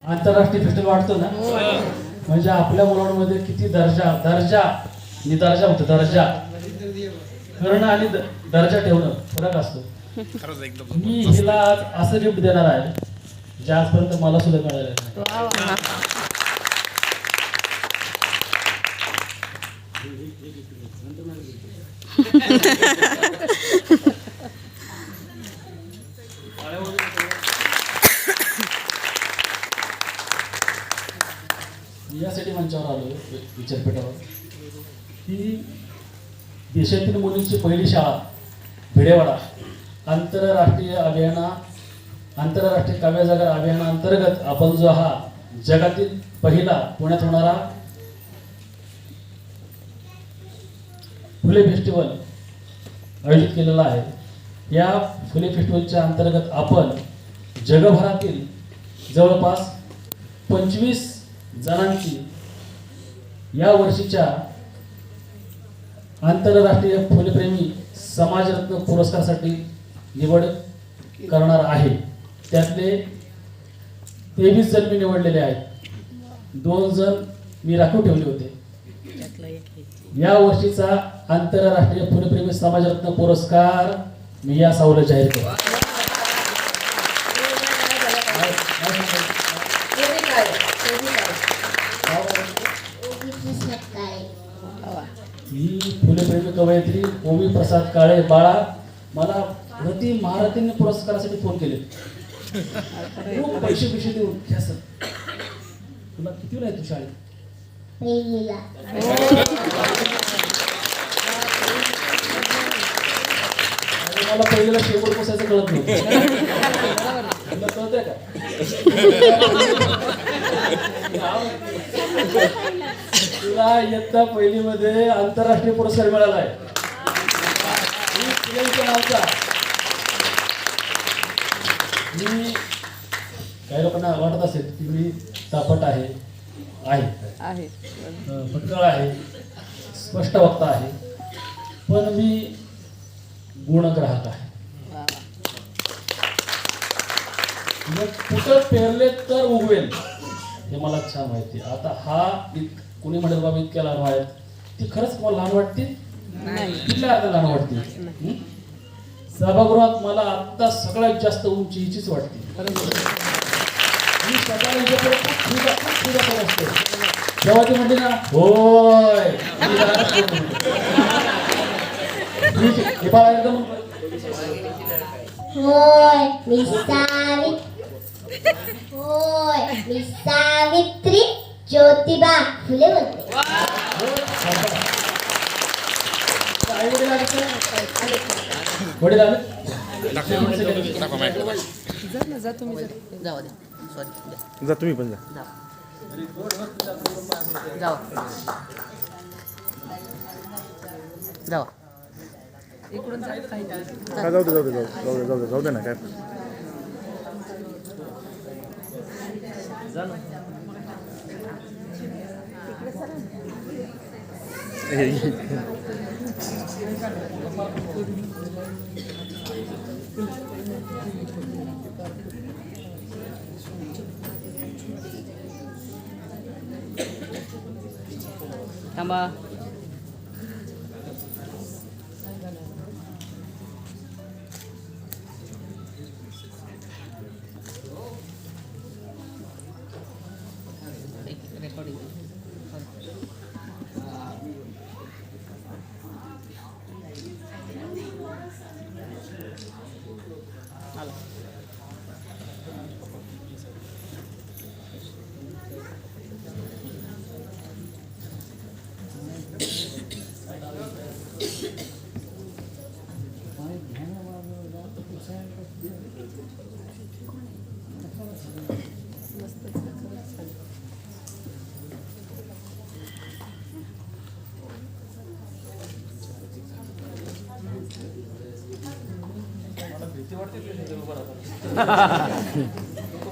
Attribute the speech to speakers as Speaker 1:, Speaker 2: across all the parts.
Speaker 1: आंतरराष्ट्रीय फेस्टिवल वाटतो ना, म्हणजे आपल्या मुलांमध्ये किती दर्जा दर्जा दर्जा होतो, दर्जा करणं आणि दर्जा ठेवणं फरक असतो. मी हिला आज असं गिफ्ट देणार आहे जे आजपर्यंत मला सुद्धा मिळालेलं नाही. यासाठी मंचावर आलो विचारपीठावर की देशातील मुलींची पहिली शाळा भिडेवाडा आंतरराष्ट्रीय काव्यजागर अभियानाअंतर्गत आपण जो हा जगातील पहिला पुण्यात होणारा फुले फेस्टिवल आयोजित केलेला आहे. या फुले फेस्टिवलच्या अंतर्गत आपण जगभरातील जवळपास 25 जणांची या वर्षीच्या आंतरराष्ट्रीय फुलप्रेमी समाजरत्न पुरस्कारासाठी निवड करणार आहे. त्यातले 23 जण मी निवडलेले आहेत. 2 जण मी राखीव ठेवले होते. या वर्षीचा आंतरराष्ट्रीय फुलप्रेमी समाजरत्न पुरस्कार मी या सावलं जाहीर करतो. ही फुलेप्रेमी कवयित्री ओवी प्रसाद काळे बाळा मला रती महारथीने पुरस्कारासाठी फोन केले. पैसे देऊन घ्या सर. तुला किती आहे तू शाळेत? मला पहिल्याला शेवट बसायचं कळत नव्हतं. तुला कळतंय का? तुला इयत्ता पहिलीमध्ये आंतरराष्ट्रीय पुरस्कार मिळाला आहे. मी काही लोकांना वाटत असेल की मी तापट आहे फटकळ आहे, स्पष्ट वक्ता आहे, पण मी गुणग्राहक आहे. कुठं पेरले तर उगवेल हे मला छान माहिती. आता हा कोणी म्हणेल बाबा इतक्या लहान आहेत, ती खरंच मला लहान वाटते? कुठल्या अर्थ लहान वाटते? सभागृहात मला आता सगळ्यात जास्त उंची हिचीच वाटते. मी स्वतःला खूप असते. जेव्हा ती म्हणते ना होय एकदम
Speaker 2: होय मी सावित्री ज्योतिबा फुले बोलते.
Speaker 1: वडील आले
Speaker 3: जा तुम्ही पण जा. जाऊ दे ना काय.
Speaker 4: थांबा.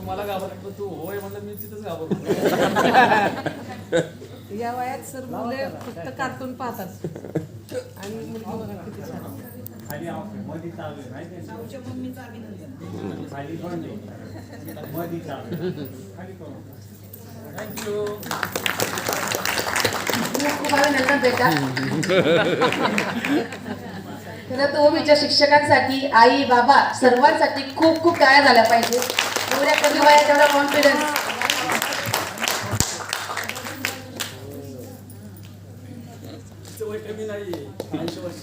Speaker 1: मला घाबरतो तू होय म्हणलं मी तिथंच घाबरतो.
Speaker 4: या वयात सर मुले फक्त कार्टून पाहतात आणि मुलगी बघा किती छान.
Speaker 1: थँक्यू.
Speaker 4: खूप खूप अभिनंदन बेटा. खरं तर ओवीच्या शिक्षकांसाठी आई बाबा सर्वांसाठी खूप खूप टाळ्या झाल्या पाहिजे. एवढ्या कमी वयात एवढा कॉन्फिडन्स.
Speaker 1: वय कमी नाही 80 वर्ष.